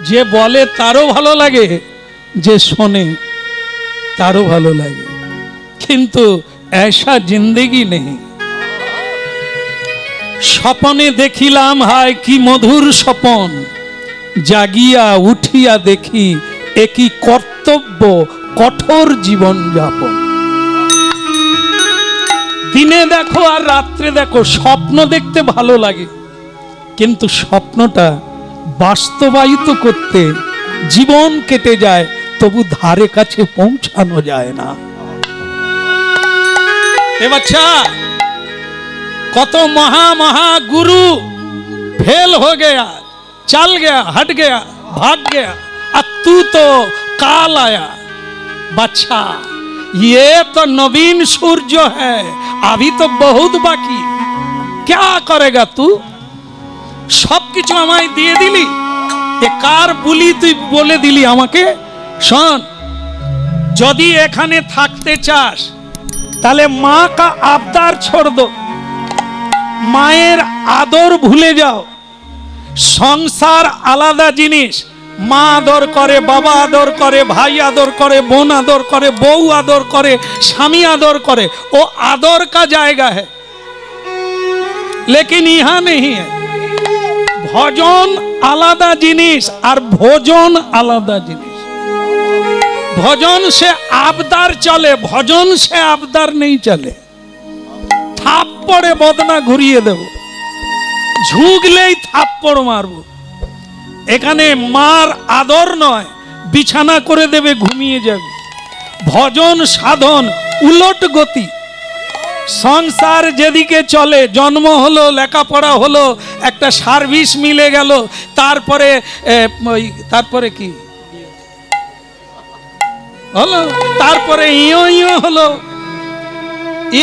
যে বলে তারও ভালো লাগে, যে শোনে তারও ভালো লাগে, কিন্তু ऐसा जिंदगी नहीं। স্বপনে দেখিলাম হায় কি মধুর স্বপন, জাগিয়া উঠিয়া দেখি একই কর্তব্য কঠোর জীবন যাপন। দিনে দেখো আর রাত্রে দেখো, স্বপ্ন দেখতে ভালো লাগে, কিন্তু স্বপ্নটা বাস্তবায়িত করতে জীবন কেটে যায়, তবু ধারে কাছে পৌঁছানো যায় না। এ বাচ্চা, কত মहा महा गुरु फेल हो गया, चल गया, हट गया, भाग गया, अब तू तो काल आया। बच्चा, ये तो नवीन सूर्य है, अभी तो बहुत बाकी, क्या करेगा तू? सब किछु আমায় দিয়ে দিলি, এ কার বুলি তুই বলে দিলি আমাকে? শোন, যদি এখানে থাকতে চাস তাহলে মা কা আবদার छोड़ दो, মায়ের আদর ভুলে যাও। সংসার আলাদা জিনিস, মা আদর করে, বাবা আদর করে, ভাই আদর করে, বোন আদর করে, বউ আদর করে, স্বামী আদর করে, ও आदर का जाएगा है, लेकिन यहाँ नहीं है। ভজন আলাদা জিনিস আর ভোজন আলাদা জিনিস। ভজন সে আবদার চলে, ভজন সে আবদার নেই চলে। থাপ্পড়ে বদনা ঘুরিয়ে দেব, ঝুঁকলেই থাপ্পড় মারব। এখানে মার আদর নয়, বিছানা করে দেবে, ঘুমিয়ে যাবে। ভজন সাধন উলট গতি। সংসার যেদিকে চলে, জন্ম হলো, লেখাপড়া হলো, একটা সার্ভিস মিলে গেল, তারপরে কি হলো, তারপরে ইয়ো ইয়ো হলো।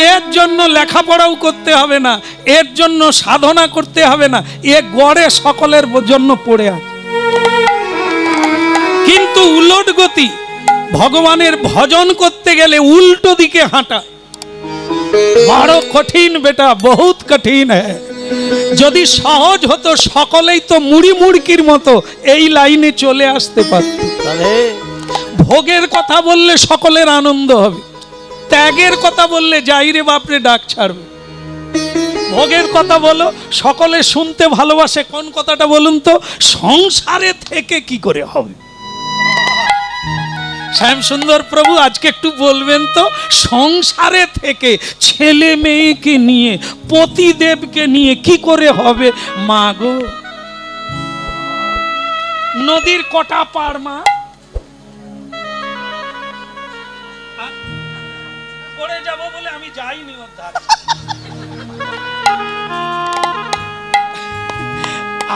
এর জন্য লেখাপড়াও করতে হবে না, এর জন্য সাধনা করতে হবে না, এ গড়ে সকলের জন্য পড়ে আছে। কিন্তু উলট গতি, ভগবানের ভজন করতে গেলে উল্টো দিকে হাঁটা, বড় কঠিন বেটা, বহুত কঠিন হ্যাঁ। যদি সহজ হতো সকলেই তো মুড়ি মুড়কির মতো এই লাইনে চলে আসতে পারত। ভোগের কথা বললে সকলের আনন্দ হবে, ত্যাগের কথা বললে যাই রে বাপরে ডাক ছাড়বে। ভোগের কথা বলো, সকলে শুনতে ভালোবাসে, কোন কথাটা বলুন তো? সংসারে থেকে কি করে হবে। শ্যাম সুন্দর প্রভু আজকে একটু বলবেন তো, সংসারে থেকে ছেলে মেয়েকে নিয়ে, পতিদেবকে নিয়ে কি করে হবে? মা গো, নদীর কটা পার মা? পড়ে যাব বলে আমি যাইনি ওর ধারে।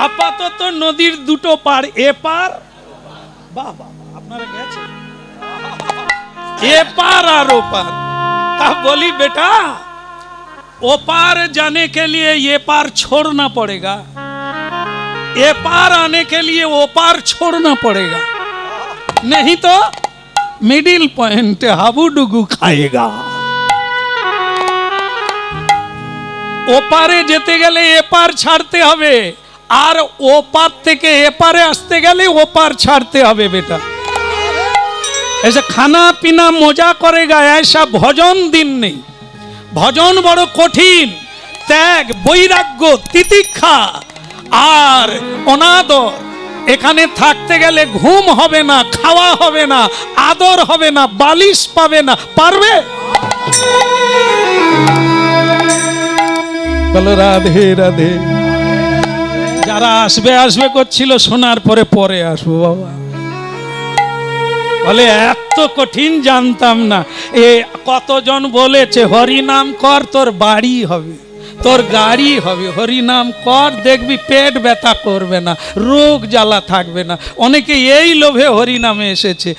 আপাতত নদীর দুটো পার, এপার, বাবা আপনারা গেছেন, एपार और ओपार। तब बोली बेटा, ओपार जाने के लिए ये पार छोड़ना पड़ेगा, एपार आने के लिए ओपार छोड़ना पड़ेगा, नहीं तो मिडिल पॉइंट हाबुडुगु खाएगा। ओपारे जेते गेले एपार छाड़ते हबे, और ओपार থেকে এপারে আসতে গেলে ওপার ছাড়তে হবে बेटा। ऐसा खाना पीना मजा करेगा, ऐसा भजन दिन नहीं। भजन बड़ो कठिन, त्याग, বৈরাগ্য, তিতিক্ষা আর অনাদর। এখানে থাকতে গেলে ঘুম হবে না, খাওয়া হবে না, আদর হবে না, বালিশ পাবে না, পারবে? বলো রাধে রাধে। যারা আসবে আসবে করছিল, শোনার পরে পরে আসবো বাবা। বলে এত কঠিন জানতাম না। এ কতজন বলেছে হরি নাম কর, তোর বাড়ি হবে, তোর গাড়ি হবে, হরি নাম কর, দেখবি পেট ব্যথা করবে না, রোগ জ্বালা থাকবে না। অনেকে এই লোভে হরি নামে এসেছে,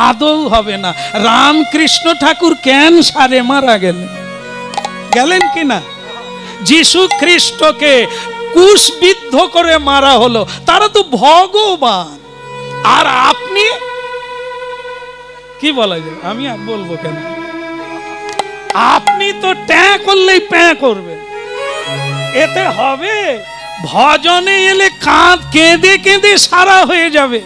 আদৌ হবে না। রামকৃষ্ণ ঠাকুর ক্যান্সারে মারা গেলেন, গেলেন কিনা? যিশু খ্রিস্টকে কুশবিদ্ধ করে মারা হলো, তারা তো ভগবান। আর আপনি কি বলা যায়, আমি আর বলবো কেন? আপনি তো ট্যাঁ করলেই প্যাঁ করবেন, এতে হবে? ভজনে এলে কেঁদে কেঁদে সারা হয়ে যাবে।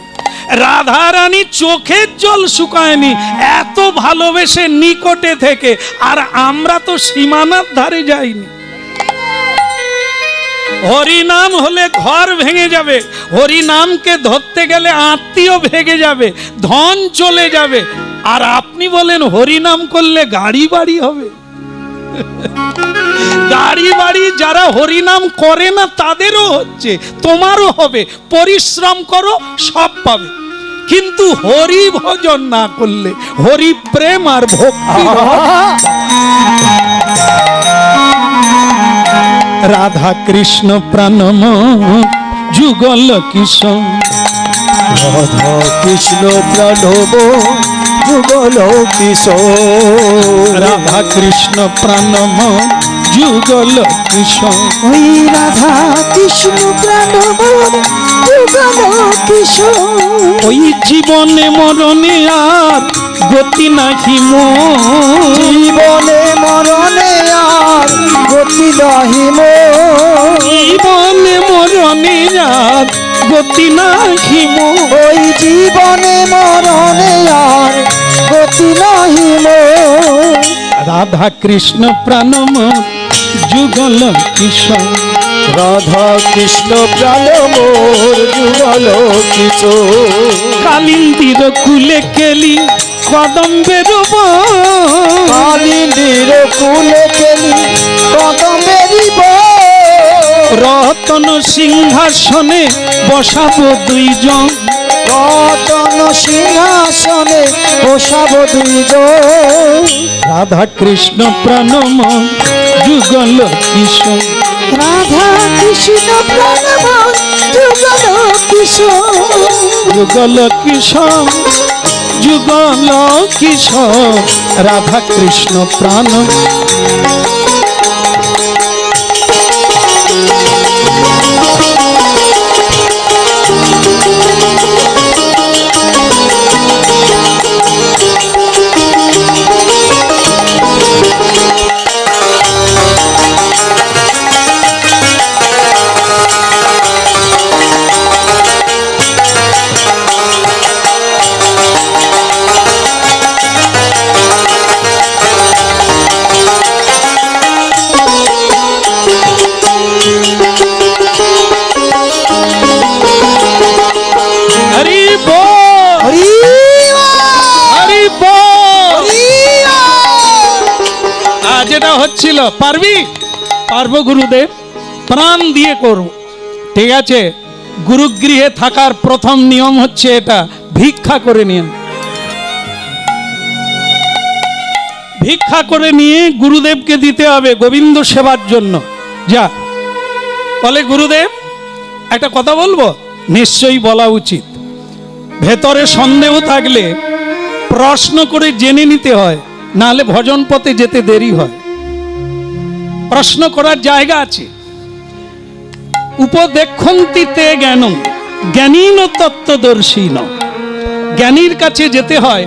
রাধা রানী চোখের জল শুকায়নি, এত ভালোবেসে নিকটে থেকে। আর আমরা তো সীমানার ধারে যাইনি। হরিনাম হলে ঘর ভেঙে যাবে, হরিনামকে ধরতে গেলে আত্মীয় ভেঙে যাবে, ধন চলে যাবে। আর আপনি বলেন হরিনাম করলে গাড়ি বাড়ি হবে। গাড়ি বাড়ি যারা হরিনাম করে না তাদেরও হচ্ছে, তোমারও হবে। পরিশ্রম করো, সব পাবে। কিন্তু হরি ভজন না করলে, হরি প্রেম আর ভক্তি। রাধা কৃষ্ণ প্রাণম যুগল কিশোর, রাধা কৃষ্ণ প্রাণব যুগল কিশোর, রাধা কৃষ্ণ প্রাণম যুগল কিশোর। ওই রাধা কৃষ্ণ প্রাণব যুগল কিশোর, ওই জীবনে মরণে আর গতি নাহি মোর, জীবনে মরণে আর গতি নাহি মোর, জীবনে মরণে আর গতি নাহি মোর। ওই জীবনে মরণে আর গতি নাহি মোর। রাধা কৃষ্ণ প্রাণম যুগল কিশোর, রাধা কৃষ্ণ প্রাণব যুগল কিশোর, কালিন্দির কুলে কেলি কদম্বের বন, কালিন্দির কুলে কেলি কদম্বেরি রতন সিংহাসনে বসাবো দুইজন, রতন সিংহাসনে বসাব দুইজন। রাধা কৃষ্ণ প্রাণম যুগল কিশোর, রাধা কৃষ্ণ প্রাণব যুগল কিশোর, যুগল কিশোর, যুগল কিশোর। রাধা কৃষ্ণ প্রাণম। হরি বল, হরি হরি বল। হরি যেটা হচ্ছিল পারবি? পারবো গুরুদেব, প্রাণ দিয়ে করব। ঠিক আছে, গুরুগৃহে থাকার প্রথম নিয়ম হচ্ছে এটা, ভিক্ষা করে নিয়ে। ভিক্ষা করে নিয়ে গুরুদেবকে দিতে হবে গোবিন্দ সেবার জন্য। যা বলে, গুরুদেব একটা কথা বলবো। নিশ্চয়ই বলা উচিত। ভেতরে সন্দেহ থাকলে প্রশ্ন করে জেনে নিতে হয়, নাহলে ভজন পথে যেতে দেরি হয়। প্রশ্ন করার জায়গা আছে। উপদেক্ষন্তিতে জ্ঞান, জ্ঞানীন তত্ত্বদর্শীন। জ্ঞানীর কাছে যেতে হয়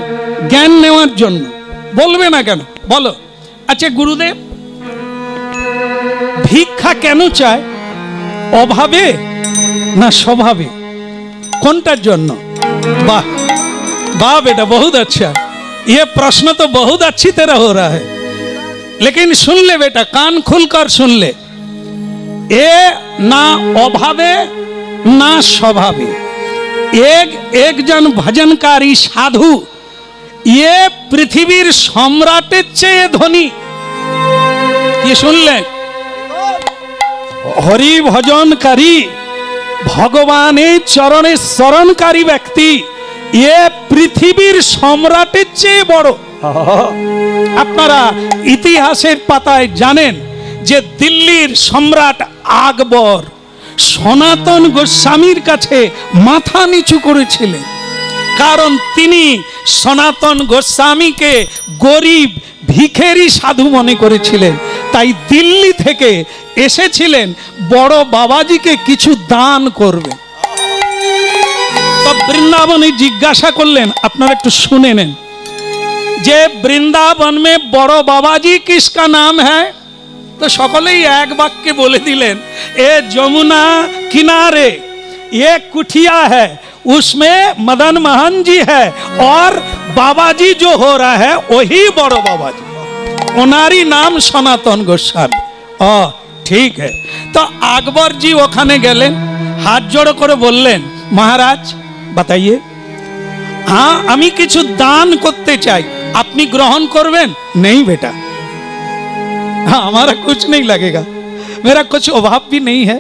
জ্ঞান নেওয়ার জন্য। বলবে না কেন? বলো। আচ্ছা গুরুদেব, ভিক্ষা কেন চায়? অভাবে না স্বভাবে? কোনটার জন্য? वाह वाह बेटा, बहुत अच्छा। ये प्रश्न तो बहुत अच्छी तरह हो रहा है, लेकिन सुन ले बेटा, कान खुलकर सुन ले। ये ना अभावे ना स्वभावे। एक जन भजनकारी साधु ये पृथ्वीर सम्राटेर चेये धनी। ये सुन ले, हरि भजनकारी ভগবানের চরণে শরণকারী ব্যক্তি এ পৃথিবীর সম্রাটের চেয়ে বড়। আপনারা ইতিহাসের পাতায় জানেন যে দিল্লির সম্রাট আকবর সনাতন গোস্বামীর কাছে মাথা নিচু করেছিলেন, কারণ তিনি সনাতন গোস্বামীকে গরিব ভিখারি সাধু মনে করেছিলেন। তাই দিল্লি থেকে এসেছিলেন বড় বাবাজিকে কিছু দান করবে। তো বৃন্দাবনে জিজ্ঞাসা করলেন, আপনারা একটু শুনে নেন, যে বৃন্দাবন में बड़ो बाबा जी किसका नाम है? तो सकलेई एक वाक्य बोले दिलेन, ए जमुना किनारे ये कुठिया है, उसमें मदन मोहन जी है और बाबा जी जो हो रहा है वही बड़ो बाबा जी, ओनारी नाम सनातन गोस्वामी। ओ ठीक है। तो अकबर जी ओखाने गेलेन, हाथ जोड़ो करे बोललेन, महाराज बताइए, हाँ আমি কিছু দান করতে চাই, আপনি গ্রহণ করবেন? नहीं बेटा, हाँ हमारा कुछ नहीं लगेगा, मेरा कुछ अभाव भी नहीं है,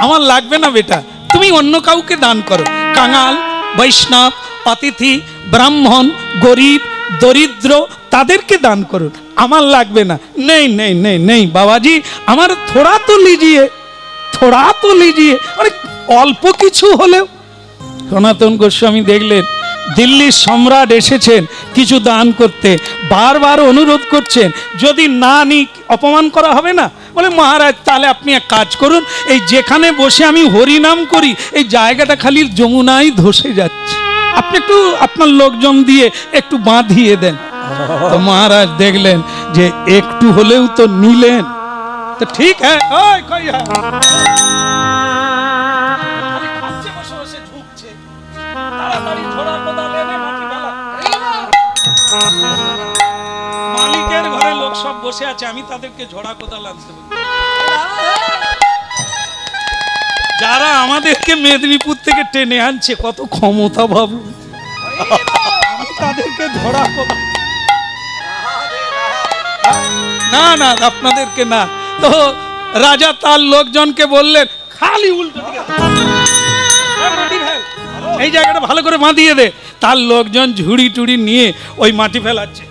আমার লাগবে না বেটা, তুমি অন্য কাউকে দান করো, কাঙাল, বৈষ্ণব, অতিথি, ব্রাহ্মণ, গরিব, দরিদ্র তাদেরকে দান করুন, আমার লাগবে না। नहीं नहीं नहीं नहीं बाबा जी, আমার थोड़ा तो लीजिए, थोड़ा तो लीजिए, মানে অল্প কিছু হলেও। সনাতন গোস্বামী দেখলেন দিল্লির সম্রাট এসেছেন কিছু দান করতে, বারবার অনুরোধ করছেন, যদি না নি অপমান করা হবে না। বলে মহারাজ তাহলে আপনি এক কাজ করুন, এই যেখানে বসে আমি হরিনাম করি এই জায়গাটা খালি যমুনাই ধসে যাচ্ছে, আপনি একটু আপনার লোকজন দিয়ে একটু বাঁধিয়ে দেন। তো মহারাজ দেখলেন যে একটু হলেও তো নিলেন, তো ঠিক হ্যাঁ ওই কই হ্যাঁ মালিকের ঘরে লোক সব বসে আছে, আমি তাদেরকে ঝোড়া কোদাল আনতে বলি। যারা আমাদেরকে মেদিনীপুর থেকে টেনে আনছে কত ক্ষমতা ভাবু, আমি তাদেরকে ঝোড়া কোদাল, না না আপনাদেরকে না। তো রাজা তার লোকজনকে বললেন খালি উল্টো দিকে মাটি ফেল, এই জায়গাটা ভালো করে বাঁধিয়ে দে। তার লোকজন ঝুড়ি টুড়ি নিয়ে ওই মাটি ফেলাচ্ছে।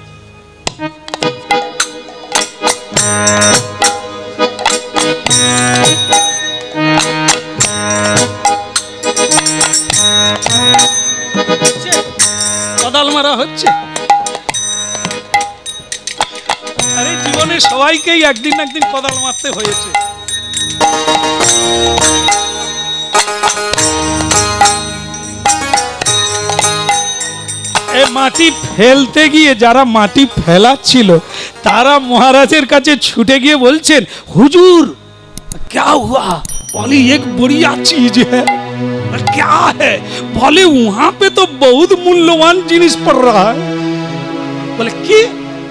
কোদাল মারা হচ্ছে। আরে জীবনে সবাইকেই একদিন একদিন কোদাল মারতে হয়েছে। মাটি ফেলতে গিয়ে যারা মাটি ফেলাচ্ছিল তারা মহারাজের কাছে ছুটে গিয়ে বলছেন, হুজুর क्या हुआ? बोले एक बढ़िया चीज है। क्या है? बोले वहां पे तो बहुत मूल्यवान जिनिस पड़ रहा है। बोले কি?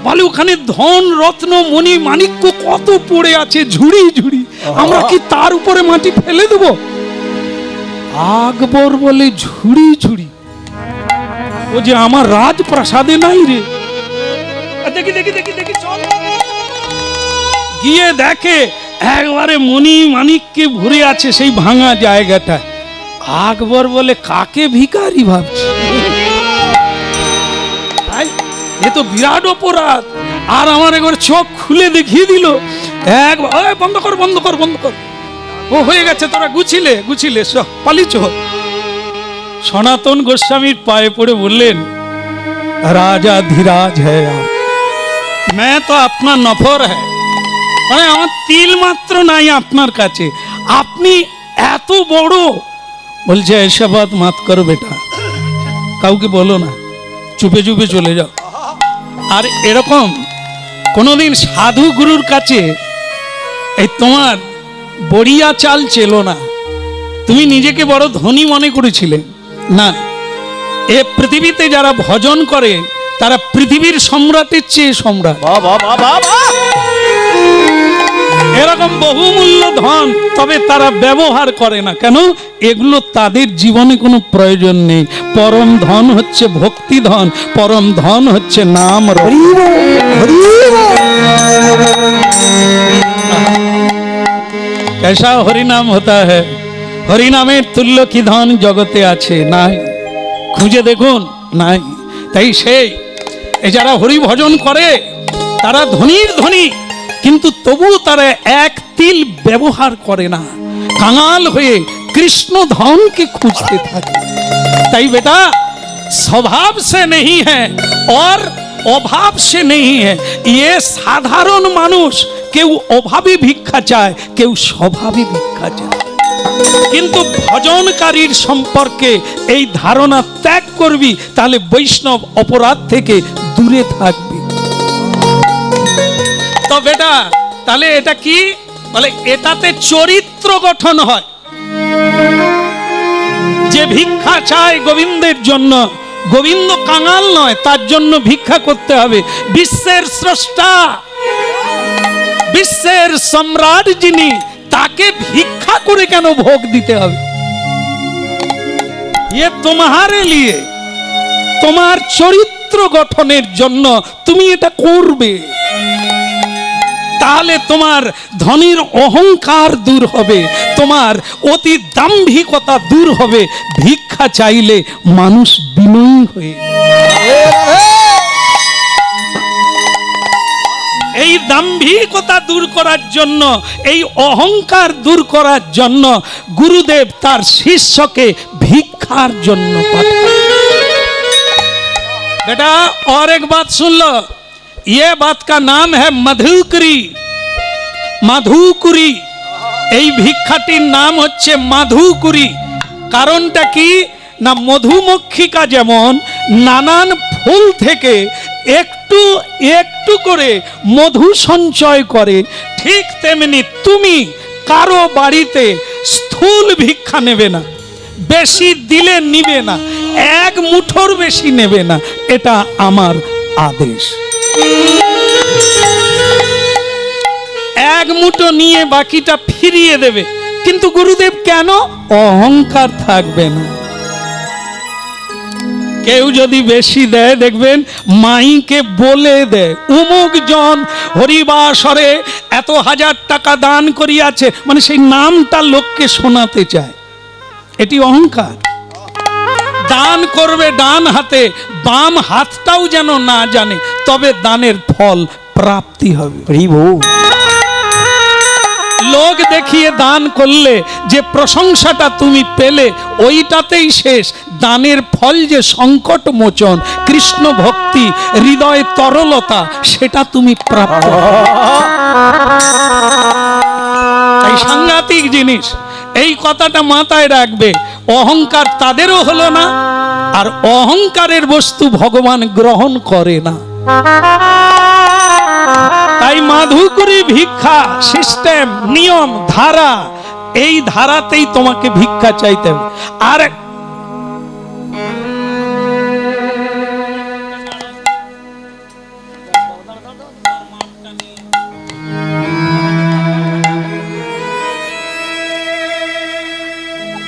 বলে ওখানে ধন রত্ন মণি মাণিক্য কত পড়ে আছে ঝুড়ি ঝুড়ি, আমরা কি তার উপরে মাটি ফেলে দেব? আকবর বলে ঝুড়ি ঝুড়ি, ও যে আমার রাজপ্রাসাদে নাই রে। দেখি দেখি দেখি দেখি চল, গিয়ে দেখে একবারে মণি মাণিক্যে ভরে আছে সেই ভাঙা জায়গাটা। আকবর বলে কাকে ভিখারি ভাবছি, এ তো বিরাট অপরাধ। আর আমার একবার চোখ খুলে দেখিয়ে দিল, একবার বন্ধ কর বন্ধ কর বন্ধ কর, ও হয়ে গেছে, তোরা গুছিলে গুছিলে পালিচ। সনাতন গোস্বামীর পায়ে পড়ে বললেন, রাজা ধীরাজ হ্যায় আপ, मैं तो अपना नफर है, মানে আমার তিল মাত্র নাই আপনার কাছে, আপনি এত বড়। বলছে ऐसा बात मत करो बेटा, কাউকে বলো না, চুপে চুপে চলে যাও। আর এরকম কোনোদিন সাধু গুরুর কাছে এই তোমার বড়িয়া চাল চেলো না, তুমি নিজেকে বড় ধনী মনে করেছিলে না। এ পৃথিবীতে যারা ভজন করে তারা পৃথিবীর সম্রাটের চেয়ে সম্রাট। এরকম বহুমূল্য ধন, তবে তারা ব্যবহার করে না কেন? এগুলো তাদের জীবনে কোনো প্রয়োজন নেই। পরম ধন হচ্ছে ভক্তি ধন, পরম ধন হচ্ছে নাম। कैसा হরিনাম होता है, হরিনামের তুল্য কি ধন জগতে আছে? নাই, খুঁজে দেখুন নাই। তাই সেই যারা হরি ভজন করে তারা ধনীর ধনী, কিন্তু তবু তারা এক তিল ব্যবহার করে না, কাঙাল হয়ে কৃষ্ণ ধনকে খুঁজতে থাকে। তাই বেটা स्वभाव से नहीं है और অভাব সে नहीं है, ये সাধারণ মানুষ কেউ অভাবে ভিক্ষা চায়, কেউ স্বভাবে ভিক্ষা চায়। কিন্তু ভজনকারীর সম্পর্কে এই ধারণা ত্যাগ করবি, তাহলে বৈষ্ণব অপরাধ থেকে দূরে থাকবি। তো বেটা তাহলে এটা কি বলে? এটাতে চরিত্র গঠন হয়। যে ভিক্ষা চায় গোবিন্দের জন্য, গোবিন্দ কাঙাল নয়, তার জন্য ভিক্ষা করতে হবে। বিশ্বের স্রষ্টা, বিশ্বের সম্রাট যিনি, তাকে ভিক্ষা করে কেন ভোগ দিতে হবে? ये तुम्हारे लिए, তোমার চরিত্র গঠনের জন্য তুমি এটা করবে। তাহলে তোমার ধনীর অহংকার দূর হবে, তোমার অতি দাম্ভিকতা দূর হবে। ভিক্ষা চাইলে মানুষ বিনয়ী হয়ে, এই দাম্ভিকতা দূর করার জন্য, এই অহংকার দূর করার জন্য গুরুদেব তার শিষ্যকে ভিক্ষার জন্য পাঠান। बेटा और एक बात सुन लो, ये बात का नाम है मधुकरी। মাধুকুরি, এই ভিক্ষাটির নাম হচ্ছে মাধুকুরি। কারণটা কি না, মধুমক্ষিকা যেমন নানান ফুল থেকে একটু একটু করে মধু সঞ্চয় করে, ঠিক তেমনি তুমি কারো বাড়িতে স্থূল ভিক্ষা নেবে না, বেশি দিলে নিবে না, এক মুঠোর বেশি নেবে না, এটা আমার আদেশ। এক মুঠো নিয়ে বাকিটা ফিরিয়ে দেবে। কিন্তু গুরুদেব কেন? অহংকার থাকবে না। কেউ যদি বেশি দেয়, দেখবেন মাইকে বলে দেয়, অমুক জন হরিবাসরে এত হাজার টাকা দান করিয়াছে, মানে সেই নামটা লোককে শোনাতে চায়। এটি অহংকার। দান করবে ডান হাতে, বাম হাতটাও যেন না জানে, তবে দানের ফল প্রাপ্তি হবে। লোক দেখিয়ে দান করলে যে প্রশংসাটা তুমি পেলে, ওইটাতেই শেষ। দানের ফল যে সংকট মোচন, কৃষ্ণ ভক্তি, হৃদয় তরলতা, সেটা তুমি প্রাপ্ত। এই সাংঘাতিক জিনিস, এই কথাটা মাথায় রাখবে। অহংকার তাদেরও হলো না, আর অহংকারের বস্তু ভগবান গ্রহণ করে না। তাই মাধুকরী ভিক্ষা সিস্টেম, নিয়ম, ধারা, এই ধারাতেই তোমাকে ভিক্ষা চাইতে হবে। আর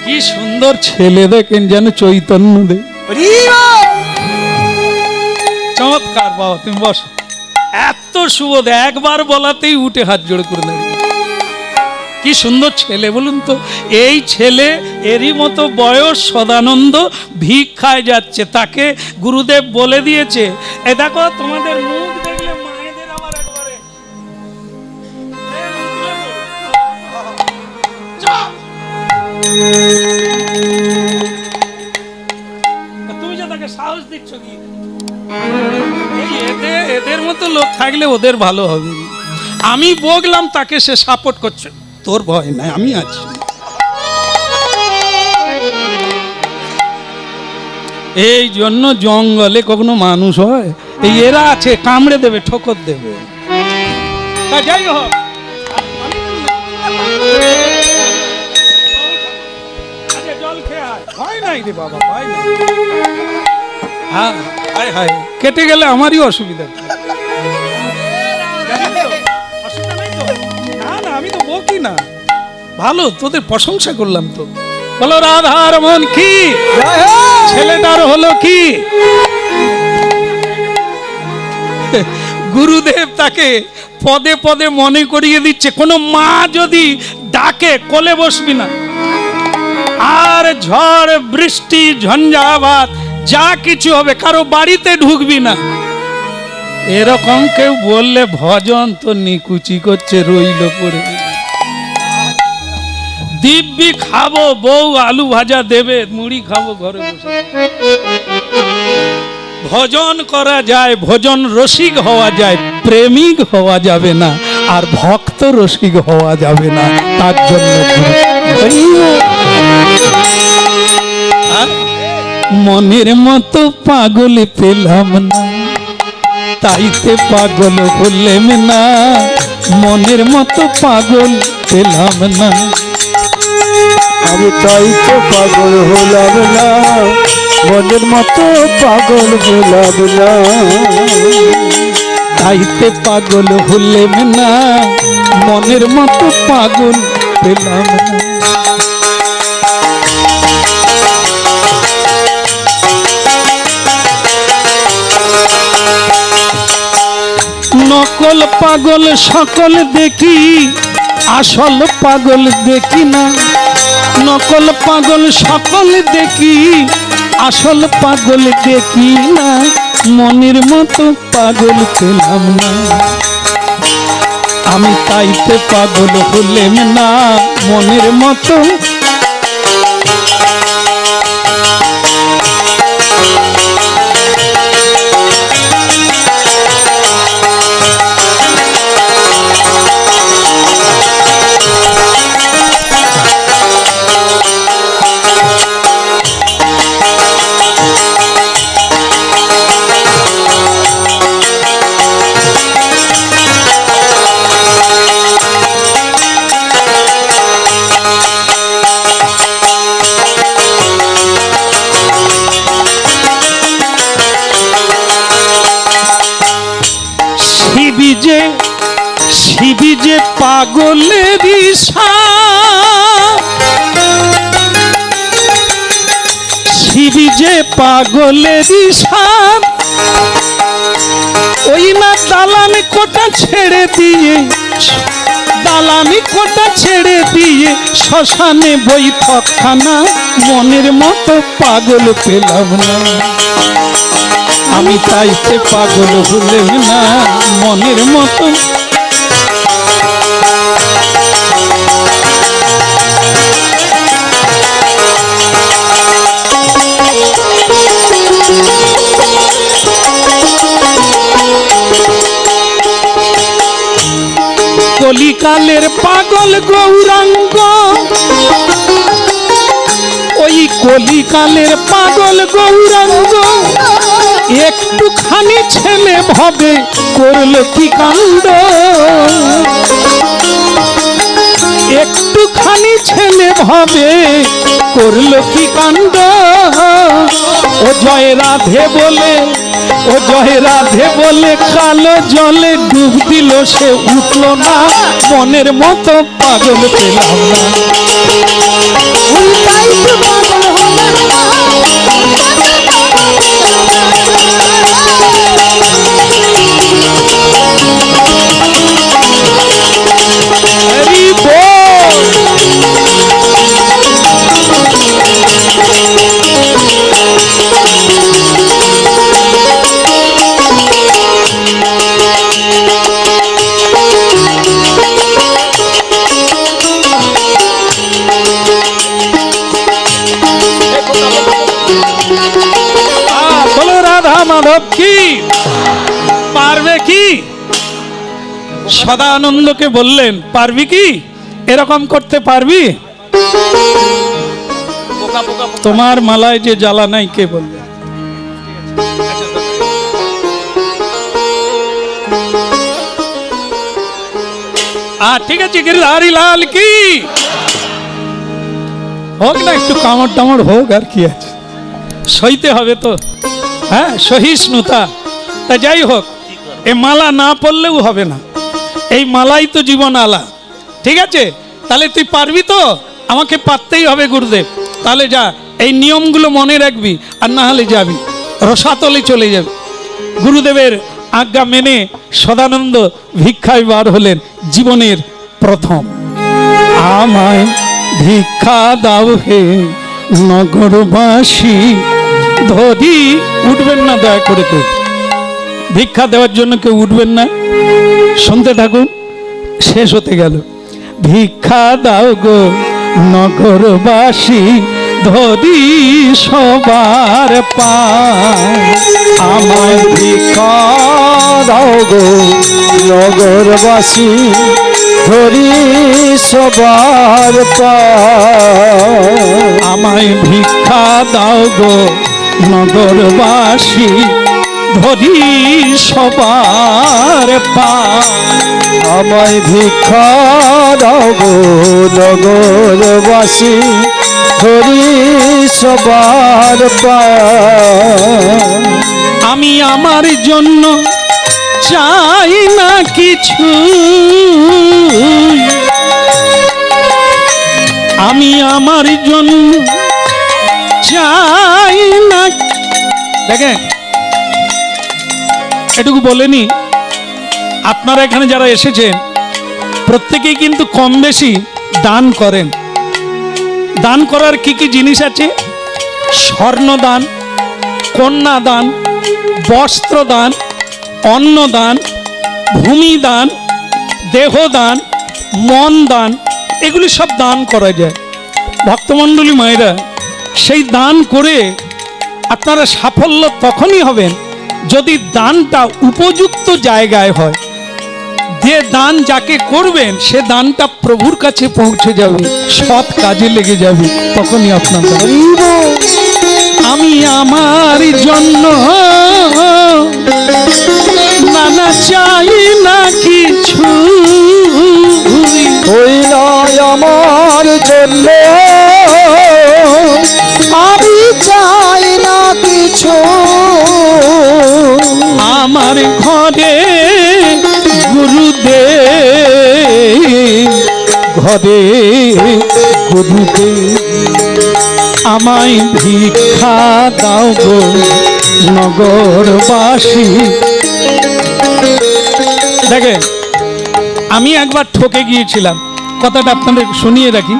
কি সুন্দর ছেলে দেখেন, যেন চৈতন্য দেব। চমৎকার বাবা, তুমি বসো। এত সুবোধ, একবার বলাতেই উঠে হাত জোড়ে করে দাঁড়িয়ে। কি সুন্দর ছেলে বলুন তো। এই ছেলে, এরই মতো বয়স, সদানন্দ ভিক্ষায় যাচ্ছে। তাকে গুরুদেব বলে দিয়েছে, এ দেখো তোমাদের মুখ দেখলে মায়েদের আবার একবারে তুমি যে তাকে সাহস দিচ্ছ কি? এদের মতো লোক থাকলে ওদের ভালো হবে। আমি বললাম, তাকে সে সাপোর্ট করছে। তোর ভয় নাই, আমি আছি। এই জন্য জঙ্গলে কখনো মানুষ হয়, এই এরা আছে, কামড়ে দেবে, ঠোকর দেবে। তা যাই হোক, জল খেয়ে আয়। ভয় নাই রে বাবা, ভয় নাই। হ্যাঁ, হায় হায়, কেটে গেলে আমারই অসুবিধা। না না, আমি তো বকি না, ভালো, তোদের প্রশংসা করলাম তো। বলো রাধার মন কি, ছেলেটার হলো কি। গুরুদেব তাকে পদে পদে মনে করিয়ে দিচ্ছে, কোনো মা যদি ডাকে কোলে বসবি না, আর ঝড় বৃষ্টি ঝঞ্ঝাবাত যা কিছু হবে, কারো বাড়িতে ঢুকবি না। এরকম কেউ বললে ভজন তো নিকুচি করছে, রইল পড়ে। দিব্যি খাবো, বউ আলু ভাজা দেবে, মুড়ি খাবো ঘরে বসে। ভজন করা যায়, ভজন রসিক হওয়া যায়, প্রেমিক হওয়া যাবে না, আর ভক্ত রসিক হওয়া যাবে না। তার জন্য মনের মতো পাগল পেলাম না, তাইতে পাগল হলেম না। মনের মতো পাগল পেলাম না। আমি তাই তো পাগল হলাম না, মনের মতো পাগল হলাম না। তাইতে পাগল হলেম না, মনের মতো পাগল পেলাম না। নকল পাগল সকল দেখি, আসল পাগল দেখি না। নকল পাগল সকল দেখি, আসল পাগল দেখি না। মনের মতো পাগল পেলাম না। আমি তাইতে পাগল হলেম না, মনের মতো। শিবি যে পাগলেরই সাপ, শিবি যে পাগলেরই সাপ। ওই না দালানি কোটা ছেড়ে দিয়ে, দালানি কোটা ছেড়ে দিয়ে শ্মশানে বৈঠকখানা। মনের মতো পাগল পেলাম না। আমি তাইতে পাগল হলেম না, মনের মতো। কলিকালের পাগল গৌরাঙ্গ, ওই কলিকালের পাগল গৌরাঙ্গ। একটুখানি ছেলে ভাবে করলো কি কাণ্ড, একটুখানি ছেলে ভাবে করলো কি কাণ্ড। ও জয় রাধে বলে, ও জয় রাধে বলে কালো জলে ডুব দিল, সে উঠল না। মনের মতো পাগল পেলাম না। হরি বল। বলো রাধা মাধব কি পারবে কি? সদানন্দকে বললেন, পারবি কি এরকম করতে পারবি? তোমার মালায় যে জ্বালা নাই কে বলবে? ঠিক আছে, গিরধারী লাল কি হোক না, একটু কামড় টামড় হোক, আর কি আছে, সইতে হবে তো। হ্যাঁ, সহিষ্ণুতা। তা যাই হোক, এ মালা না পড়লেও হবে না, এই মালাই তো জীবন আলা। ঠিক আছে, তাহলে তুই পারবি তো? আমাকে পারতেই হবে গুরুদেব। তাহলে যা, এই নিয়মগুলো মনে রাখবি, আর না হলে যাবি রসাতলে চলে যাবি। গুরুদেবের আজ্ঞা মেনে সদানন্দ ভিক্ষায় বার হলেন জীবনের প্রথম। আমায় ভিক্ষা দাও হে নগরবাসী। ধরি উঠবেন না, দয়া করে কেউ ভিক্ষা দেওয়ার জন্য কেউ উঠবেন না, শুনতে থাকুন, শেষ হতে গেল। ভিক্ষা দাও গো নগরবাসী, ধরি সবার পায়। আমায় ভিক্ষা দাও গো নগরবাসী, ধরি সবার পায়। আমায় ভিক্ষা দাও গো নগরবাসী, ধরি সবার পায়। আমায় ভিক্ষা দাও গো নগরবাসী, ধরি সবার পায়। আমি আমার জন্য চাই না কিছু, আমি আমার জন্য চাই না। দেখেন এটুকু বলেনি, আপনারা এখানে যারা এসেছেন প্রত্যেকেই কিন্তু কম বেশি দান করেন। দান করার কি কি জিনিস আছে? স্বর্ণদান, কন্যাদান, বস্ত্রদান, অন্নদান, ভূমিদান, দেহদান, মন দান, এগুলি সব দান করা যায়। ভক্তমণ্ডলী মায়েরা, সেই দান করে আপনারা সাফল্য তখনই হবেন যদি দানটা উপযুক্ত জায়গায় হয়। যে দান যাকে করবেন সে দানটা প্রভুর কাছে পৌঁছে যাবে, সৎ কাজে লেগে যাবে, তখনই আপনার দান। আমি আমার জন্য নানা চাই না কিছু, ওই নয় আমার জন্য আমি চাই না কিছু, আমার ঘরে গুরুদেব, ঘরে গুরুদেব আমায় ভিক্ষা দাও গো নগরবাসী। দেখেন আমি একবার ঠকে গিয়েছিলাম, কথাটা আপনাদের শুনিয়ে রাখি।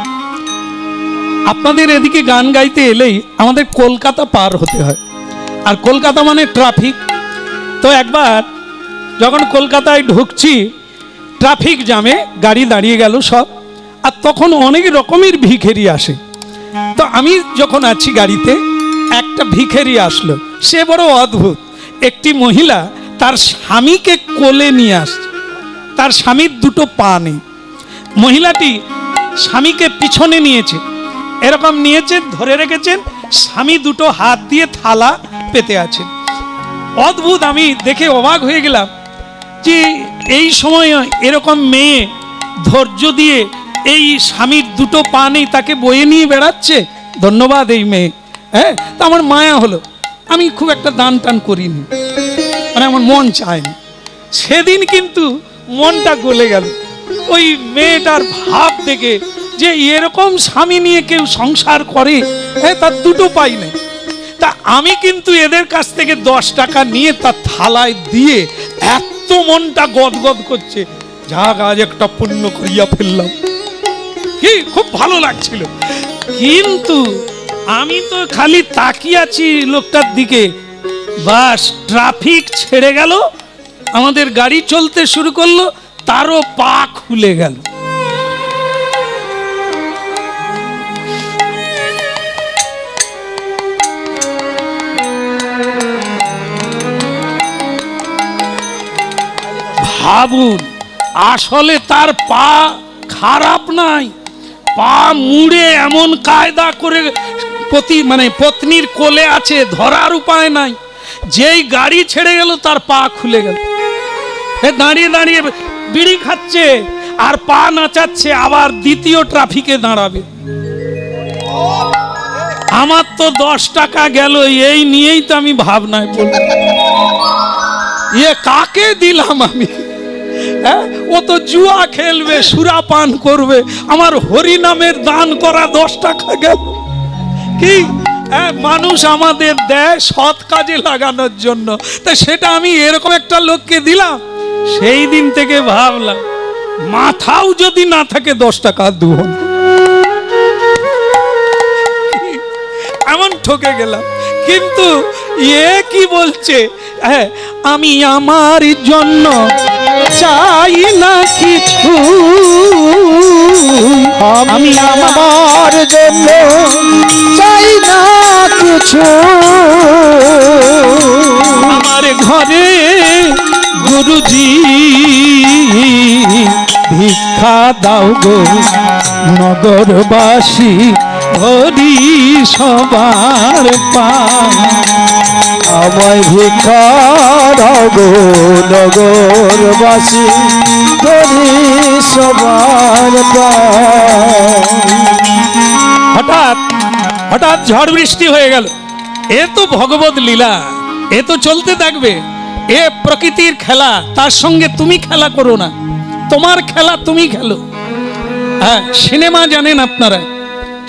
আপনাদের এদিকে গান গাইতে এলেই আমাদের কলকাতা পার হতে হয়, আর কলকাতা মানে ট্রাফিক। তো একবার যখন কলকাতায় ঢুকছি, ট্রাফিক জ্যামে গাড়ি দাঁড়িয়ে গেল সব, আর তখন অনেক রকমের ভিখারি আসে। তো আমি যখন আছি গাড়িতে, একটা ভিখারি আসলো, সে বড় অদ্ভুত। একটি মহিলা তার স্বামীকে কোলে নিয়ে আসছে, তার স্বামীর দুটো পা নেই। মহিলাটি স্বামীকে পিছনে নিয়েছে, এরকম নিয়েছে, ধরে রেখেছেন, স্বামী দুটো হাত দিয়ে থালা পেতে আছে। অদ্ভুত, আমি দেখে অবাক হয়ে গেলাম যে এই সময় এরকম মেয়ে ধৈর্য দিয়ে এই স্বামীর দুটো পা নেই তাকে বয়ে নিয়ে বেড়াচ্ছে। ধন্যবাদ এই মেয়ে। হ্যাঁ, তা আমার মায়া হলো। আমি খুব একটা দান টান করিনি, মানে আমার মন চায়নি। সেদিন কিন্তু মনটা গলে গেল ওই মেয়েটার ভাব দেখে, যে এরকম স্বামী নিয়ে কেউ সংসার করে, হ্যাঁ, তার দুটো পাই নেই। তা আমি কিন্তু এদের কাছ থেকে 10 টাকা নিয়ে তার থালায় দিয়ে এত মনটা গদগদ করছে, যা আজ একটা পুণ্য করিয়া ফেললাম, কি খুব ভালো লাগছিল। কিন্তু আমি তো খালি তাকিয়ে আছি লোকটার দিকে, বাস ট্রাফিক ছেড়ে গেল, আমাদের গাড়ি চলতে শুরু করলো, তারও পা খুলে গেল। ভাবুন, আসলে তার পা খারাপ নাই, পা মুড়ে এমন কায়দা করে পত্নীর কোলে আছে, ধরার উপায় নাই। যেই গাড়ি ছেড়ে গেল তার পা খুলে গেল। দাঁড়িয়ে দাঁড়িয়ে বিড়ি খাচ্ছে আর পা নাচাচ্ছে, আবার দ্বিতীয় ট্রাফিকে দাঁড়াবে। আমার তো 10 টাকা গেল, এই নিয়েই তো আমি ভাবনায় পড়লাম, কাকে দিলাম আমি? হ্যাঁ, ও তো জুয়া খেলবে, সুরাপান করবে, আমার হরি নামের দান করা 10 টাকা গেল। কি মানুষ আমাদের দেয় সৎ কাজে লাগানোর জন্য, তা সেটা আমি এরকম একটা লোককে দিলাম। সেই দিন থেকে ভাবলাম, মাথাও যদি না থাকে 10 টাকা দুহন। এমন ঠকে গেলাম। কিন্তু কি বলছে, হ্যাঁ, আমি আমার জন্য চাই না কিছু, আমি আমার জন্য চাই না কিছু, আমার ঘরে গুরুজি ভিক্ষা দাও গো নগরবাসী, ধরি সবার পা। আমায় ভিক্ষা দাও গো নগরবাসী ধরি সবার পায়। হঠাৎ হঠাৎ ঝড় বৃষ্টি হয়ে গেল। এ তো ভগবত লীলা, এ তো চলতে থাকবে। এ প্রকৃতির খেলা, তার সঙ্গে তুমি খেলা করো না, তোমার খেলা তুমি খেলো। হ্যাঁ, সিনেমা জানেন আপনারা?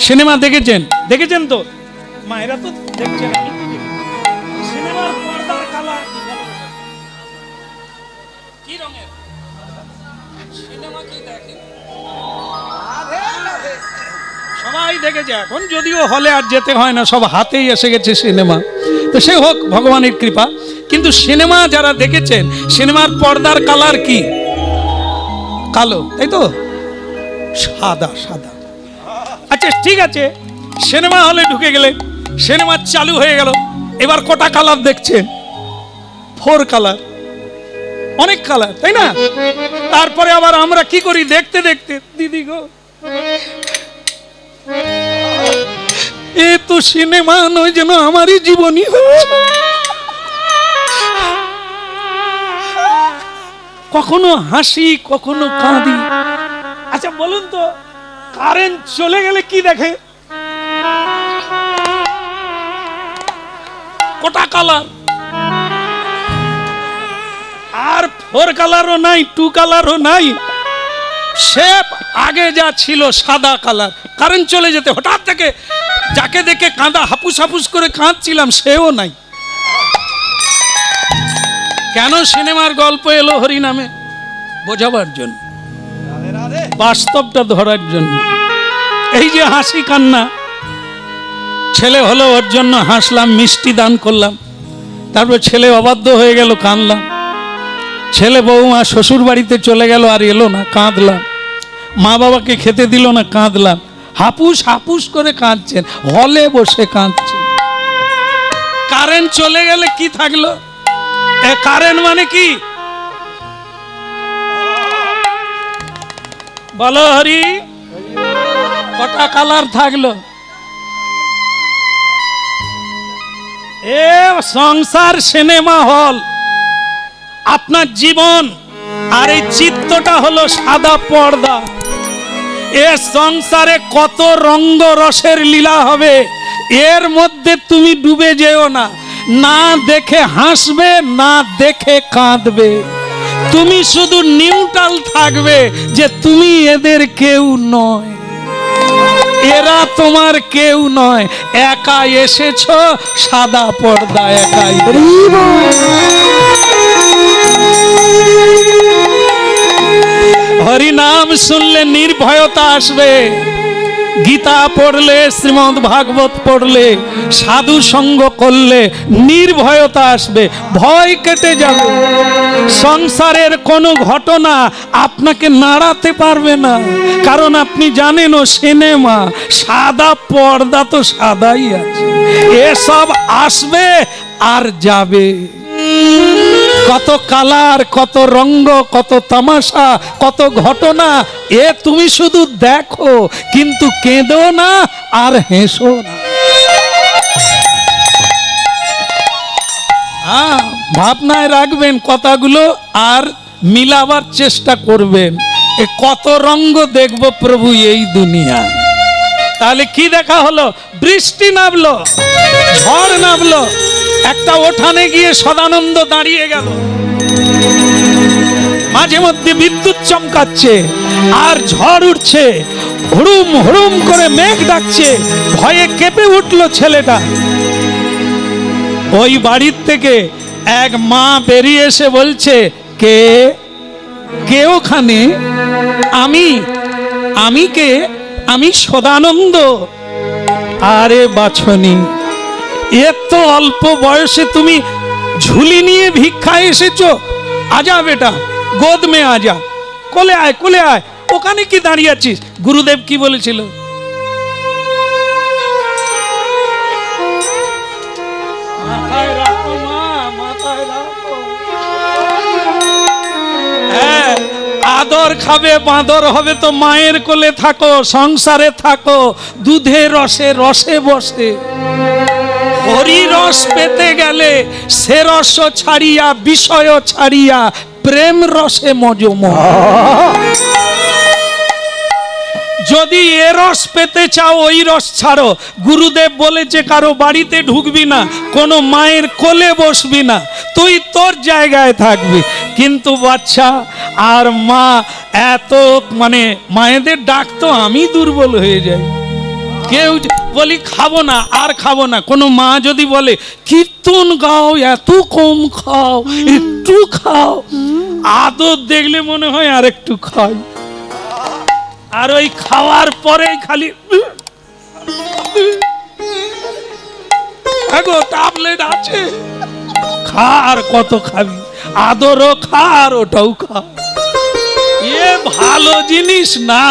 সিনেমা দেখেছেন? দেখেছেন তো? মায়েরা তো দেখছেন। সিনেমার পর্দার কালার কি রঙের? সিনেমা কি দেখে? সবাই দেখেছে এখন, যদিও হলে আর যেতে হয় না, সব হাতেই এসে গেছে সিনেমা। তো সে হোক ভগবানের কৃপা। কিন্তু সিনেমা যারা দেখেছেন, সিনেমার পর্দার কালার কি? কালো, তাই তো? সাদা সাদা। আচ্ছা ঠিক আছে, সিনেমা হলে ঢুকে গেলে, সিনেমা চালু হয়ে গেল, এবার কটা কালার দেখছেন? 4 কালার, অনেক কালার, তাই না? তারপরে আবার আমরা কি করি দেখতে দেখতে, দিদি গো এ তো সিনেমা নয়, যেন আমারই জীবনী হচ্ছে। কখনো হাসি, কখনো কাঁদি। আচ্ছা বলুন তো, কারেন্ট চলে গেলে কি দেখে? কটা কালার? আর 4 কালারও নাই, 2 কালারও নাই। শেপ আগে যা ছিল সাদা কালার, কারেন্ট চলে যেতে হঠাৎ থেকে যাকে দেখে কাঁদা হাপুস হাপুস করে কাঁদছিলাম সেও নাই। কেন সিনেমার গল্প এলো হরি নামে? বোঝাবার জন্য, বাস্তবটা ধরার জন্য। এই যে হাসি কান্না, ছেলে হলো ওর জন্য হাসলাম, মিষ্টি দান করলাম, তারপর ছেলে অবাধ্য হয়ে গেল, কাঁদলাম। ছেলে বৌমা শ্বশুর বাড়িতে চলে গেল, আর এলো না, কাঁদলাম। মা বাবাকে খেতে দিল না, কাঁদলাম। হাপুস হাপুস করে কাঁদছেন, হলে বসে কাঁদছেন। কারেন্ট চলে গেলে কি থাকলো? কারেন্ট মানে কি বলো হরি? কটা কালার থাকলো? এ সংসার সিনেমা হল, আপনার জীবন আর এই চিত্তটা হলো সাদা পর্দা। এ সংসারে কত রঙ্গ রসের লীলা হবে, এর মধ্যে তুমি ডুবে যেও না। না দেখে হাসবে, না দেখে কাঁদবে। তুমি শুধু নিউট্রাল থাকবে যে তুমি এদের কেউ নয়, এরা তোমার কেউ নয়। একা এসেছো সাদা পর্দা, একাই। হরি নাম শুনলে নির্ভয়তা আসবে। গীতা পড়লে, শ্রীমদ্ ভাগবত পড়লে, সাধু সঙ্গ করলে নির্ভয়তা আসবে, ভয় কেটে যাবে। সংসারের কোনো ঘটনা আপনাকে নাড়াতে পারবে না, কারণ আপনি জানেন ও সিনেমা, সাদা পর্দা তো সাদাই আছে। এসব আসবে আর যাবে। কত কালার, কত রঙ্গ, কত তামাশা, কত ঘটনা, এ তুমি শুধু দেখো, কিন্তু কেঁদো না আর হেসো না। ভাবনায় রাখবেন কথাগুলো, আর মিলাবার চেষ্টা করবেন। এ কত রঙ্গ দেখবো প্রভু এই দুনিয়ায়। তাহলে কি দেখা হলো? বৃষ্টি নামলো, ঝড় নামলো। একটা ওঠানে গিয়ে সদানন্দ দাঁড়িয়ে গেল। মাঝে মধ্যে বিদ্যুৎ চমকাচ্ছে আর ঝড় উঠছে, হুড়ুম হুড়ুম করে মেঘ ডাকছে। ভয়ে কেঁপে উঠলো ছেলেটা। ওই বাড়ির থেকে এক মা বেরিয়ে এসে বলছে, কে কে ওখানে? আমি কে? আমি সদানন্দ। আরে বাছনি, এত অল্প বয়সে তুমি ঝুলি নিয়ে ভিক্ষা এসেছো? আজা বেটা, গোদ মে আজা, কোলে আয়, কোলে আয়। ওখানে কি দাঁড়িয়ে আছিস? গুরুদেব কি বলেছিল? মাথায় রাখো মা, মাথায় রাখো। হ্যাঁ, আদর খাবে, বাঁদর হবে তো মায়ের কোলে থাকো, সংসারে থাকো, দুধে রসে রসে বসে। ও হরি রস পেতে গেলে সে রস ছাড়িয়া বিষয় ছাড়িয়া প্রেম রসে মজম। যদি এ রস পেতে চাও ওই রস ছাড়ো। গুরুদেব বলেছে কারো বাড়িতে ঢুকবি না, কোনো মায়ের কোলে বসবি না, তুই তোর জায়গায় থাকবি। কিন্তু বাচ্চা আর মা এত মানে মায়েদের ডাক তো আমি দুর্বল হয়ে যাই। কেউ বলি খাবো না আর খাবো না, কোনো মা যদি বলে কীর্তন গাও এত কম খাও, একটু খাও, আদর দেখলে মনে হয় আর একটু খাই। আর ওই খাওয়ার পরেই খালি ট্যাবলেট আছে, খা আর কত খাবি, আদরও খা আর ওটাও খা। এ ভালো জিনিস না,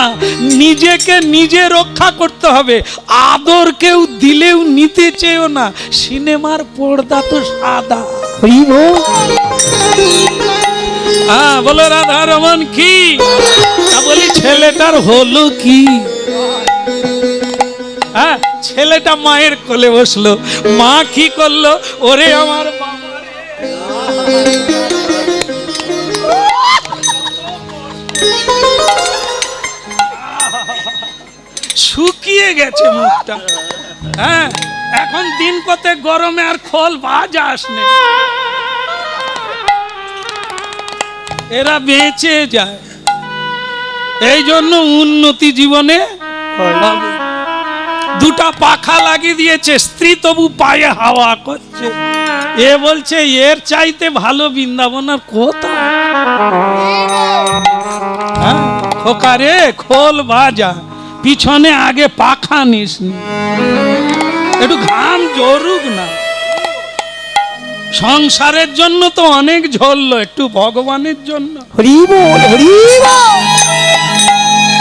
নিজেকে নিজে রক্ষা করতে হবে। আদর কেউ দিলেও নিতে চেয়েও না, সিনেমার পর্দা তো সাদা। হ্যাঁ বলো রাধা রমন কি? বলি ছেলেটার হলো কি? হ্যাঁ ছেলেটা মায়ের কোলে বসলো, মা কি করলো, ওরে আমার বাবা শুকিয়ে গেছে মুখটা। হ্যাঁ এখন দিন কতে গরমে আর খোল ভাজা আসনে, এরা বেঁচে যায়। এই জন্য উন্নতি জীবনে দুটা পাখা লাগিয়ে দিয়েছে, স্ত্রী তবু পায়ে হাওয়া করছে। এ বলছে এর চাইতে ভালো বৃন্দাবন আর কোথায়। খোকা রে খোল ভাজা, পিছনে আগে পাখা নিস, একটু ঘাম জরুক না। সংসারের জন্য তো অনেক ঝরলো, একটু ভগবানের জন্য।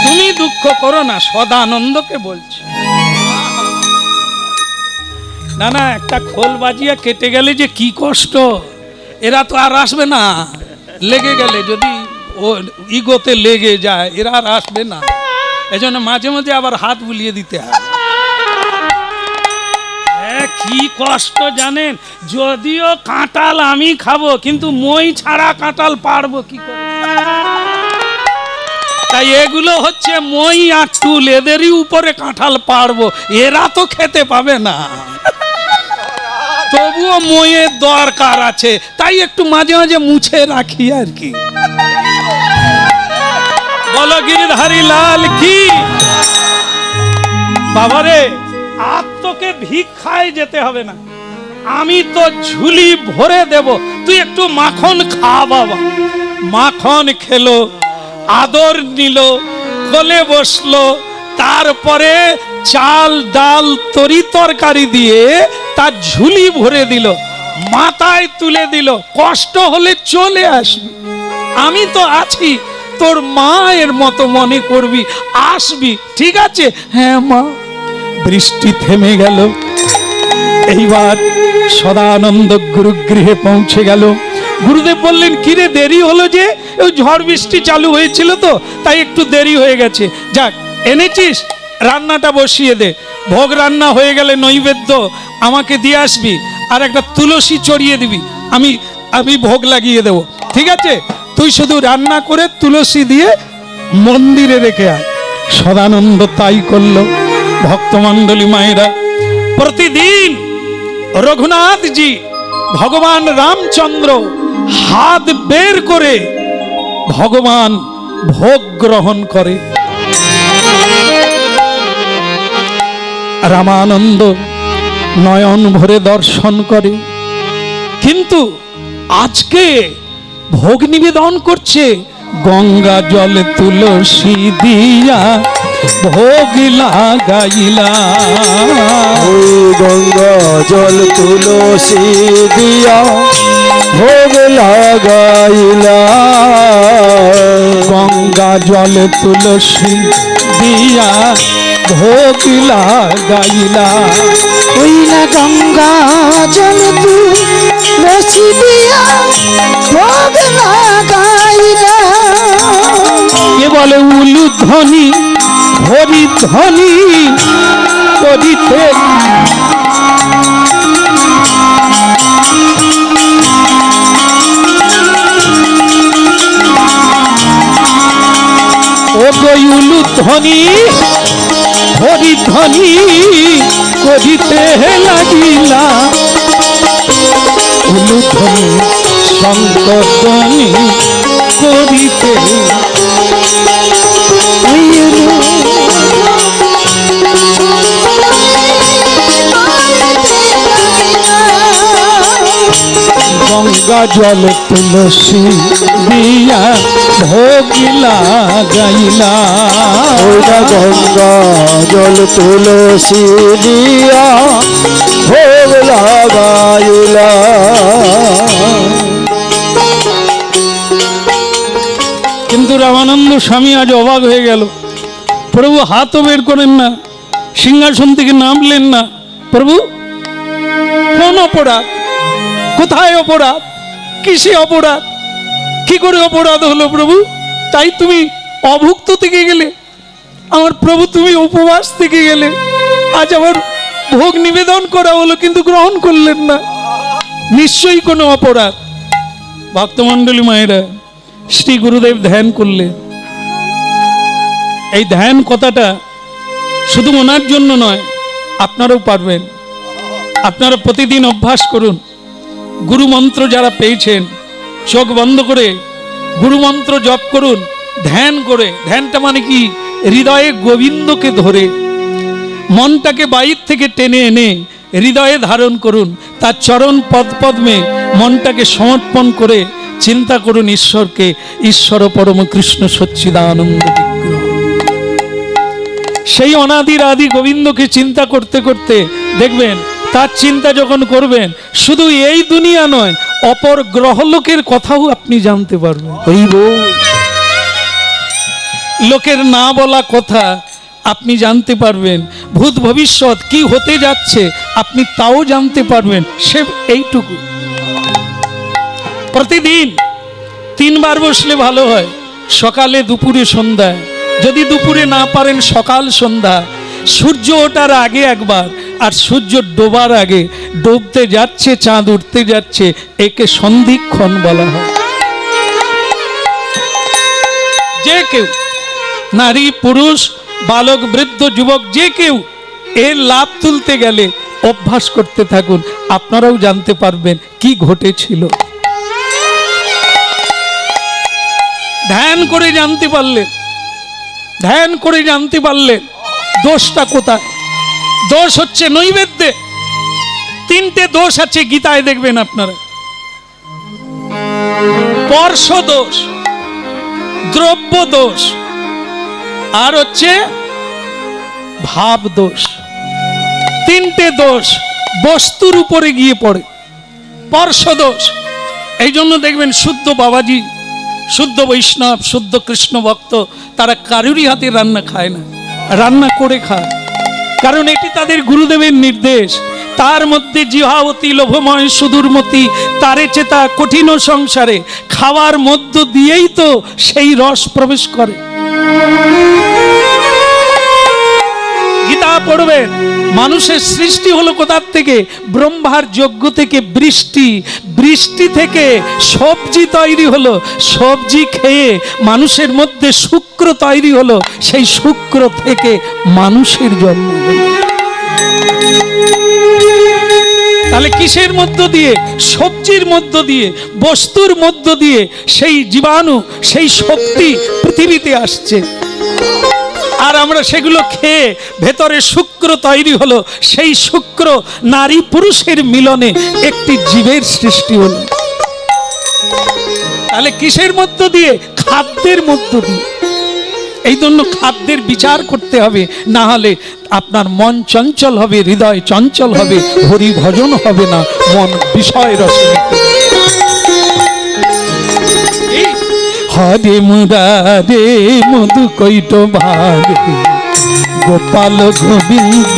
তুমি দুঃখ করো না, সদানন্দকে বলছি। না না, একটা খোল বাজিয়া কেটে গেলে যে কি কষ্ট, এরা তো আর আসবে না। লেগে গেলে যদি ও ইগোতে লেগে যায়, এরা আর আসবে না। এজন্য মাঝে মাঝে আবার হাত বুলিয়ে দিতে হয়। কি কষ্ট জানেন? যদিও কাঁঠাল আমি খাবো, কিন্তু মই ছাড়া কাঁঠাল পারবো কি করে? তাই এগুলো হচ্ছে মই আর টুল, এদেরই উপরে কাঁঠাল পারবো, এরা তো খেতে পাবে না। তবুও মইয়ের দরকার আছে, তাই একটু মাঝে মাঝে মুছে রাখি আর কি। বলো গিরিধারী লাল কি? বাবারে আর তোকে ভিক্ষায় যেতে হবে না, আমি তো ঝুলি ভরে দেব, তুই একটু মাখন খা বাবা। মাখন খেলো, আদর নিল, কোলে বসলো, তারপরে চাল ডাল তরি তরকারি দিয়ে তার ঝুলি ভরে দিল, মাথায় তুলে দিল। কষ্ট হলে চলে আসবি, আমি তো আছি, তোর মায়ের মতো মনে করবি, আসবি, ঠিক আছে? হ্যাঁ মা। বৃষ্টি থেমে গেল, এইবার সদানন্দ গুরুগৃহে পৌঁছে গেল। গুরুদেব বললেন কিরে দেরি হলো যে? ওই ঝড় বৃষ্টি চালু হয়েছিল তো, তাই একটু দেরি হয়ে গেছে। যাক এনেছিস, রান্নাটা বসিয়ে দে, ভোগ রান্না হয়ে গেলে নৈবেদ্য আমাকে দিয়ে আসবি, আর একটা তুলসী চড়িয়ে দিবি, আমি ভোগ লাগিয়ে দেব, ঠিক আছে? তুই শুধু রান্না করে তুলসী দিয়ে মন্দিরে রেখে আয়। সদানন্দ তাই করলো। ভক্তমণ্ডলী মায়েরা, প্রতিদিন রঘুনাথজি ভগবান রামচন্দ্র হাত বের করে ভগবান ভোগ গ্রহণ করে। রামানন্দ নয়ন ভরে দর্শন করে, কিন্তু আজকে ভোগ নিবেদন করছে গঙ্গা জল তুলসী দিয়া ভোগ লাগাইলা। গঙ্গা জল তুলসী দিয়া ভোগ লাগাইলা। গঙ্গা জল তুলসী দিয়া ভোগ লাগাইলা। ওইলা গঙ্গা জল তুলসী দিয়া ভোগ লাগাইলা। কে বলে উলুধ্বনি হরিধ্বনি করিতে ধ্বনি হরিধ্বনি করিতে লাগিলা, উলুধ্বনি শঙ্করধ্বনি করিতে গঙ্গা জল তুলসী দিয়া ভোগিলা গাইলা, ওরা গঙ্গা জল তুলসী দিয়া ভোগ লাগাইলা। কিন্তু রামানন্দ স্বামী আজ অবাক হয়ে গেল। প্রভু হাতও বের করেন না, সিংহাসন থেকে নামলেন না। প্রভু কোন অপরাধ, কোথায় অপরাধ, কিসে অপরাধ, কি করে অপরাধ হলো প্রভু? তাই তুমি অভুক্ত থেকে গেলে, আমার প্রভু তুমি উপবাস থেকে গেলে, আজ আমার ভোগ নিবেদন করা হলো কিন্তু গ্রহণ করলেন না, নিশ্চয়ই কোনো অপরাধ। ভক্তমণ্ডলী মায়েরা, শ্রী গুরুদেব ধ্যান করলেন। এই ধ্যান কথাটা শুধু ওনার জন্য নয়, আপনারাও পারবেন। আপনারা প্রতিদিন অভ্যাস করুন। গুরু মন্ত্র যারা পেয়েছেন, চোখ বন্ধ করে গুরু মন্ত্র জপ করুন, ধ্যান করে। ধ্যানটা মানে কি? হৃদয়ে গোবিন্দকে ধরে মনটাকে বাইর থেকে টেনে এনে হৃদয়ে ধারণ করুন, তার চরণ পদপদ্মে মনটাকে সমর্পণ করে চিন্তা করুন ঈশ্বরকে, ঈশ্বর পরম কৃষ্ণ সচ্চিদানন্দ বিগ্রহ। সেই অনাদির আদি গোবিন্দকে চিন্তা করতে করতে দেখবেন, তার চিন্তা যখন করবেন, শুধু এই দুনিয়া নয়, অপর গ্রহলোকের কথাও আপনি জানতে পারবেন। লোকের না বলা কথা আপনি জানতে পারবেন, ভূত ভবিষ্যৎ কি হতে যাচ্ছে আপনি তাও জানতে পারবেন। সে এইটুকু। প্রতিদিন 3 বার বসলে ভালো হয়, সকালে, দুপুরে, সন্ধ্যায়। যদি দুপুরে না পারেন, সকাল সন্ধ্যা। সূর্য ওঠার আগে একবার, আর সূর্য ডোবার আগে। ডুবতে যাচ্ছে, চাঁদ উঠতে যাচ্ছে, একে সন্ধিক্ষণ বলা হয়। যে কেউ, নারী পুরুষ, বালক বৃদ্ধ যুবক, যে কেউ এর লাভ তুলতে গেলে অভ্যাস করতে থাকুন, আপনারাও জানতে পারবেন কি ঘটেছিল। ধ্যান করে জানতে পারলেন, ধ্যান করে জানতে পারলেন দোষটা কোথায়। দোষ হচ্ছে নৈবেদ্যে। 3টে দোষ আছে গীতায়, দেখবেন আপনারা। স্পর্শ দোষ, দ্রব্য দোষ, আর হচ্ছে ভাব দোষ। 3টে দোষ বস্তুর উপরে গিয়ে পড়ে। স্পর্শ দোষ, এই জন্য দেখবেন শুদ্ধ বাবাজি, শুদ্ধ বৈষ্ণব, শুদ্ধ কৃষ্ণ ভক্ত, তারা কারুরই হাতে রান্না খায় না, রান্না করে খায়। কারণ এটি তাদের গুরুদেবের নির্দেশ। তার মধ্যে জিহাবতী লোভময় সুদূরমতি, তারে চেতা কঠিন সংসারে, খাওয়ার মধ্য দিয়েই তো সেই রস প্রবেশ করে। গীতা পড়বেন, মানুষের সৃষ্টি হলো কোথার থেকে? ব্রহ্মার যজ্ঞ থেকে বৃষ্টি, বৃষ্টি থেকে সবজি তৈরি হলো, সবজি খেয়ে মানুষের মধ্যে শুক্র তৈরি হলো, সেই শুক্র থেকে মানুষের জন্ম হলো। তাহলে কিসের মধ্য দিয়ে? সবজির মধ্য দিয়ে, বস্তুর মধ্য দিয়ে সেই জীবাণু, সেই শক্তি পৃথিবীতে আসছে। আর আমরা সেগুলো খেয়ে ভেতরে শুক্র তৈরি হলো, সেই শুক্র নারী পুরুষের মিলনে একটি জীবের সৃষ্টি হলো। তাহলে কিসের মধ্য দিয়ে? খাদ্যের মধ্য দিয়ে। এই জন্য খাদ্যের বিচার করতে হবে, না হলে আপনার মন চঞ্চল হবে, হৃদয় চঞ্চল হবে, হরি ভজন হবে না, মন বিষয় রসে। হরে মুরারে মধু কৈট ভারে, গোপাল গোবিন্দ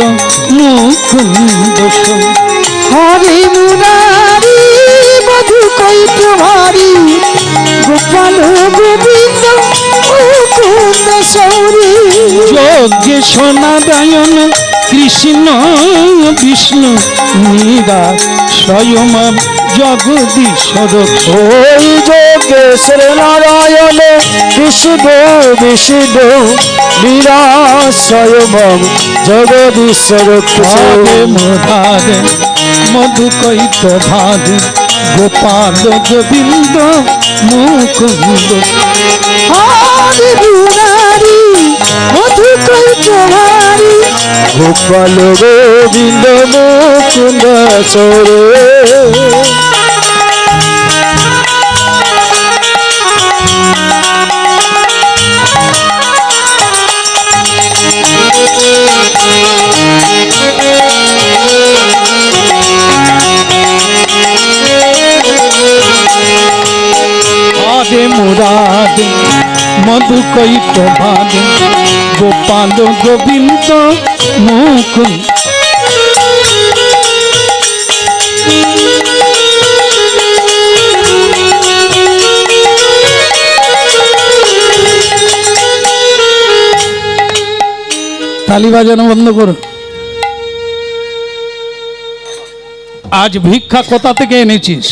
মুকুন্দ। হরে মুরারি মধু কৈট ভারি, গোপাল গোবিন্দ মুকুন্দ সৌরি। যজ্ঞে সোনারায়ণ কৃষ্ণ বিষ্ণু নীরা স্বয়ং জগদীশ্বর। ওই যোগেশ্বর নারায়ণ বিষ্ণু বিষ্ণু নিরাশ্রয় জগদীশ্বর। ভাগে মুরারে মধুকৈত ভাগে গোপাল গোবিন্দ মুকুন্দ। হরি মুরারি মধুকৈট ভারি গোপাল গোবিন্দ মুকুন্দ সরে। ভাগে মুরারে মধুকৈত ভাগে গোপাল গোবিন্দ মুকুন্দ। তালি বাজানো বন্ধ করো। আজ ভিক্ষা কোথা থেকে এনেছিস?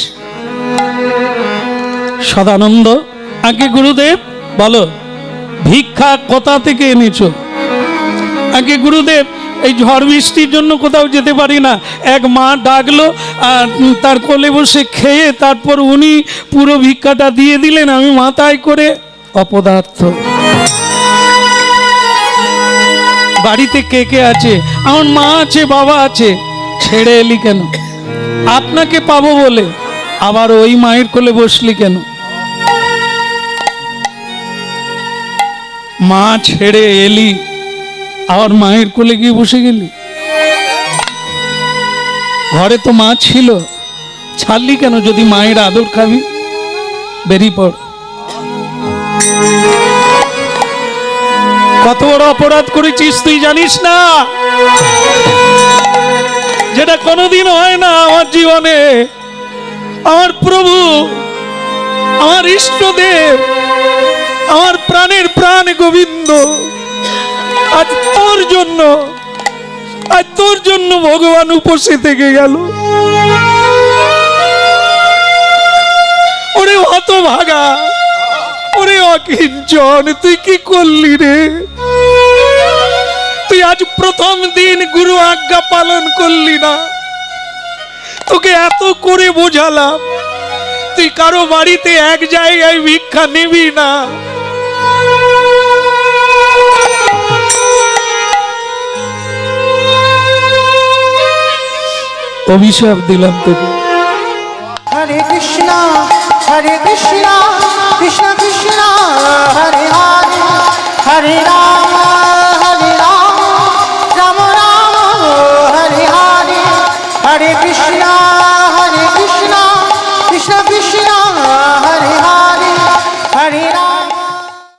সদানন্দ, আগে গুরুদেব বলো, ভিক্ষা কোথা থেকে এনেছো? আগে গুরুদেব, এই ঝড় বৃষ্টির জন্য কোথাও যেতে পারি না, এক মা ডাকলো আর তার কোলে বসে খেয়ে তারপর উনি পুরো ভিক্ষাটা দিয়ে দিলেন, আমি মাথায় করে অপদার্থ। বাড়িতে কে কে আছে? আমার মা আছে, বাবা আছে। ছেড়ে এলি কেন? আপনাকে পাবো বলে। আবার ওই মায়ের কোলে বসলি কেন? মা ছেড়ে এলি, আবার মায়ের কোলে গিয়ে বসে গেলি। ঘরে তো মা ছিল, ছাড়লি কেন? যদি মায়ের আদর খাবি, বেরিয়ে পড়। কত বড় অপরাধ করেছিস তুই জানিস না? যেটা কোনোদিন হয় না আমার জীবনে। আমার প্রভু, আমার ইষ্টদেব, আমার প্রাণের প্রাণ গোবিন্দ, আজ তোর জন্য ভগবান উপসে থেকে গেল। ওরে হতভাগা, ওরে অকিঞ্চন, তুই কি করলি রে? তুই আজ প্রথম দিন গুরু আজ্ঞা পালন করলি না। তোকে এত করে বোঝালাম, তুই কারো বাড়িতে এক জায়গায় ভিক্ষা নিবি না। অভিশাপ দিলাম তোকে। হরে কৃষ্ণ কৃষ্ণ কৃষ্ণ হরে হরে হরে রাম রাম রাম হরে হরে হরে কৃষ্ণ